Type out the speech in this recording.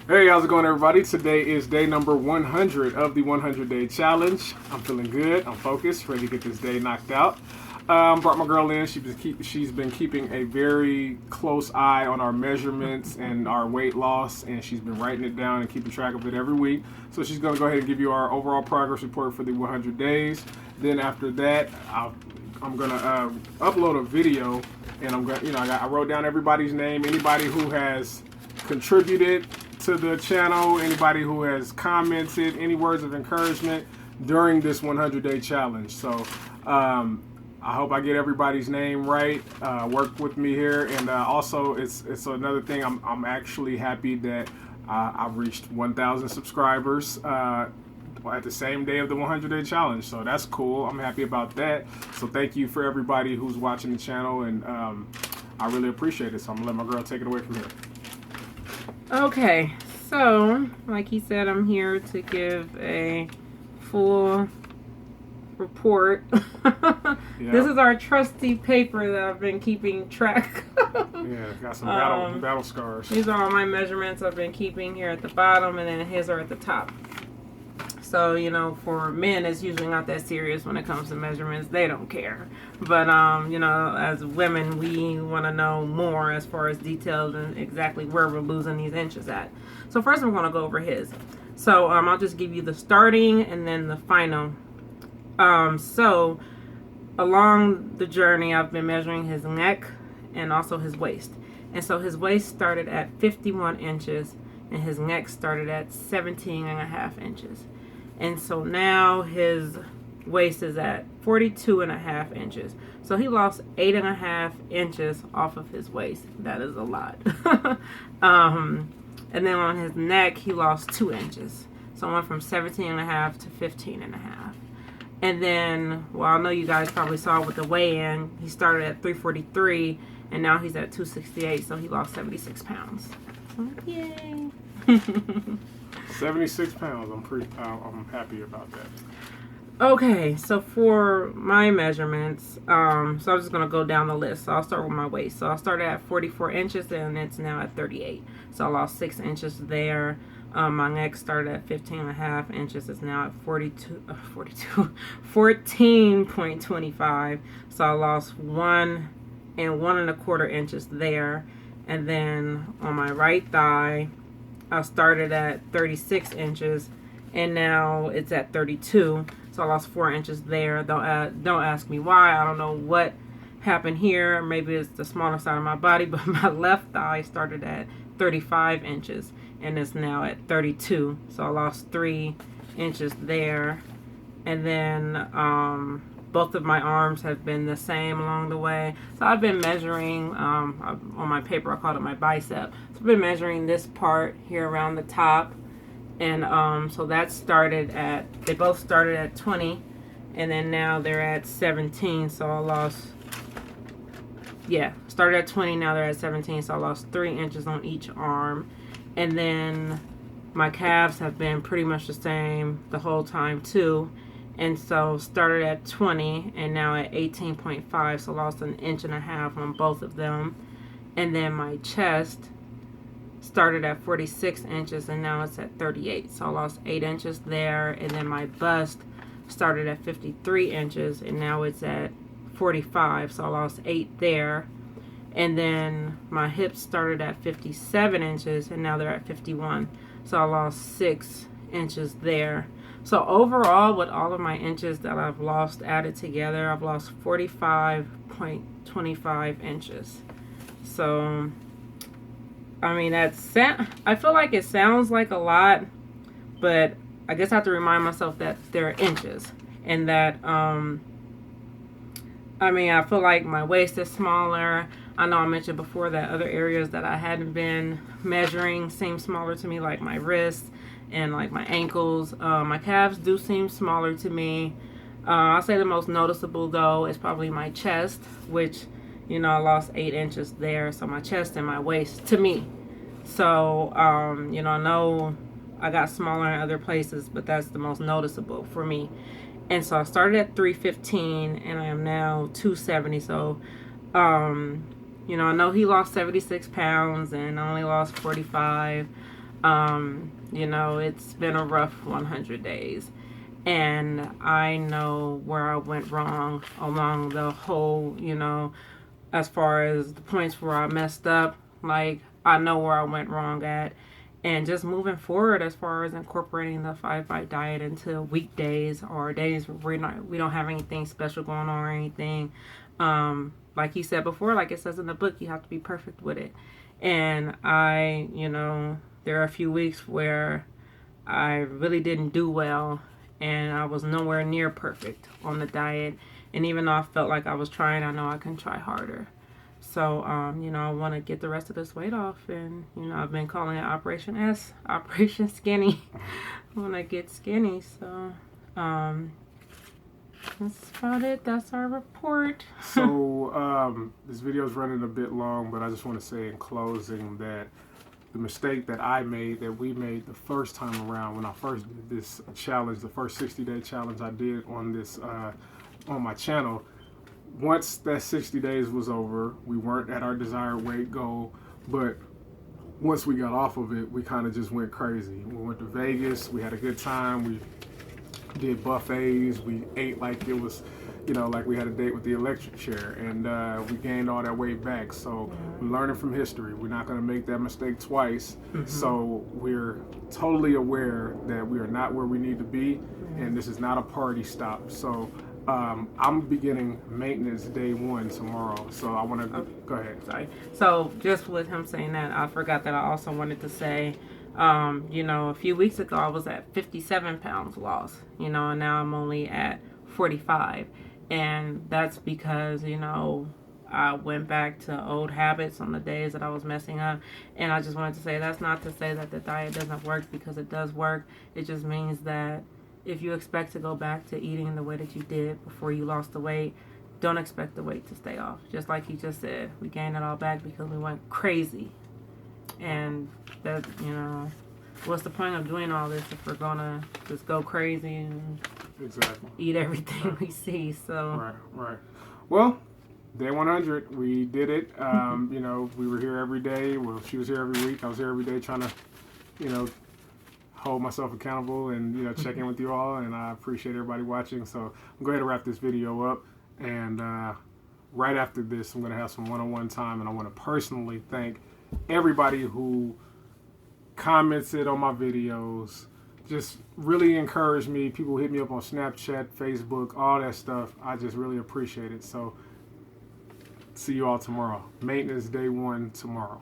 Hey, how's it going, everybody? Today is day number 100 of the 100 Day Challenge. I'm feeling good. I'm focused, ready to get this day knocked out. Brought my girl in. She's been keeping a very close eye on our measurements and our weight loss, and she's been writing it down and keeping track of it every week. So she's going to go ahead and give you our overall progress report for the 100 days. Then after that, I'm going to upload a video, and I'm going, I wrote down everybody's name, anybody who has contributed to the channel, anybody who has commented, any words of encouragement during this 100-day challenge. So I hope I get everybody's name right. Work with me here, and also it's another thing. I'm actually happy that I've reached 1,000 subscribers at the same day of the 100-day challenge. So that's cool. I'm happy about that. So thank you for everybody who's watching the channel, and I really appreciate it. So I'm gonna let my girl take it away from here. Okay, so like he said, I'm here to give a full report. This is our trusty paper that I've been keeping track of. Yeah, got some battle scars. These are all my measurements I've been keeping here at the bottom, and then his are at the top. So, you know, for men, it's usually not that serious when it comes to measurements. They don't care. But, you know, as women, we want to know more as far as details and exactly where we're losing these inches at. So first, I'm going to go over his. So I'll just give you the starting and then the final. So along the journey, I've been measuring his neck and also his waist. And so his waist started at 51 inches and his neck started at 17.5 inches. And so now his waist is at 42.5 inches. So he lost 8.5 inches off of his waist. That is a lot. And then on his neck, he lost 2 inches. So I went from 17.5 to 15.5. And then, well, I know you guys probably saw with the weigh-in, he started at 343, and now he's at 268, so he lost 76 pounds. Yay! 76 pounds. I'm happy about that. Okay, so for my measurements, so I'm just going to go down the list. So I'll start with my waist. So I started at 44 inches and it's now at 38. So I lost 6 inches there. My neck started at 15.5 inches. It's now at 14.25. So I lost 1 and 1.25 inches there. And then on my right thigh, I started at 36 inches and now it's at 32. So I lost 4 inches there. Don't ask me why. I don't know what happened here. Maybe it's the smaller side of my body, but my left thigh started at 35 inches and it's now at 32. So I lost 3 inches there. And then both of my arms have been the same along the way. So I've been measuring, on my paper I called it my bicep. So I've been measuring this part here around the top. And so that they both started at 20. And then now they're at 17. So I lost, started at 20, now they're at 17. So I lost 3 inches on each arm. And then my calves have been pretty much the same the whole time too. And so started at 20 and now at 18.5, so lost 1.5 inches on both of them. And then my chest started at 46 inches and now it's at 38, so I lost 8 inches there. And then my bust started at 53 inches and now it's at 45, so I lost 8 there. And then my hips started at 57 inches and now they're at 51, so I lost 6 inches there. So overall, with all of my inches that I've lost added together, I've lost 45.25 inches. So, I mean, I feel like it sounds like a lot, but I guess I have to remind myself that they're inches. And that, I mean, I feel like my waist is smaller. I know I mentioned before that other areas that I hadn't been measuring seem smaller to me, like my wrists and like my ankles. My calves do seem smaller to me. I'll say the most noticeable though is probably my chest, which, you know, I lost 8 inches there. So my chest and my waist to me. So, you know, I know I got smaller in other places, but that's the most noticeable for me. And so I started at 315 and I am now 270. So, you know, I know he lost 76 pounds and I only lost 45. You know, it's been a rough 100 days. And I know where I went wrong along the whole, you know, as far as the points where I messed up. Like, I know where I went wrong at. And just moving forward as far as incorporating the 5-bite diet into weekdays or days where we don't have anything special going on or anything. Like he said before, like it says in the book, you have to be perfect with it. And you know, there are a few weeks where I really didn't do well and I was nowhere near perfect on the diet. And even though I felt like I was trying, I know I can try harder. So, you know, I want to get the rest of this weight off. And, you know, I've been calling it Operation S, Operation Skinny. I want to get skinny. So, that's about it. That's our report. So, this video is running a bit long, but I just want to say in closing that the mistake that we made the first time around when I first did this challenge, the first 60-day challenge I did on this, on my channel, once that 60 days was over, we weren't at our desired weight goal, but once we got off of it, we kind of just went crazy. We went to Vegas, we had a good time, we did buffets, we ate like it was, you know, like we had a date with the electric chair, and we gained all that weight back. So we're learning from history. We're not going to make that mistake twice. So we're totally aware that we are not where we need to be, and this is not a party stop. So I'm beginning maintenance day 1 tomorrow, so I want to go ahead. Sorry. So just with him saying that, I forgot that I also wanted to say, you know, a few weeks ago I was at 57 pounds lost, you know, and now I'm only at 45. And that's because, you know, I went back to old habits on the days that I was messing up. And I just wanted to say that's not to say that the diet doesn't work, because it does work. It just means that if you expect to go back to eating the way that you did before you lost the weight, don't expect the weight to stay off. Just like he just said, we gained it all back because we went crazy. And that, you know, what's the point of doing all this if we're gonna just go crazy and eat everything we see? So right. Well, day 100, we did it. You know, we were here every day. Well, she was here every week. I was here every day trying to, you know, hold myself accountable and, you know, check in with you all, and I appreciate everybody watching. So I'm going to wrap this video up, and right after this I'm going to have some one-on-one time, and I want to personally thank everybody who commented on my videos, just really encouraged me. People hit me up on Snapchat, Facebook, all that stuff. I just really appreciate it. So see you all tomorrow. Maintenance day 1 tomorrow.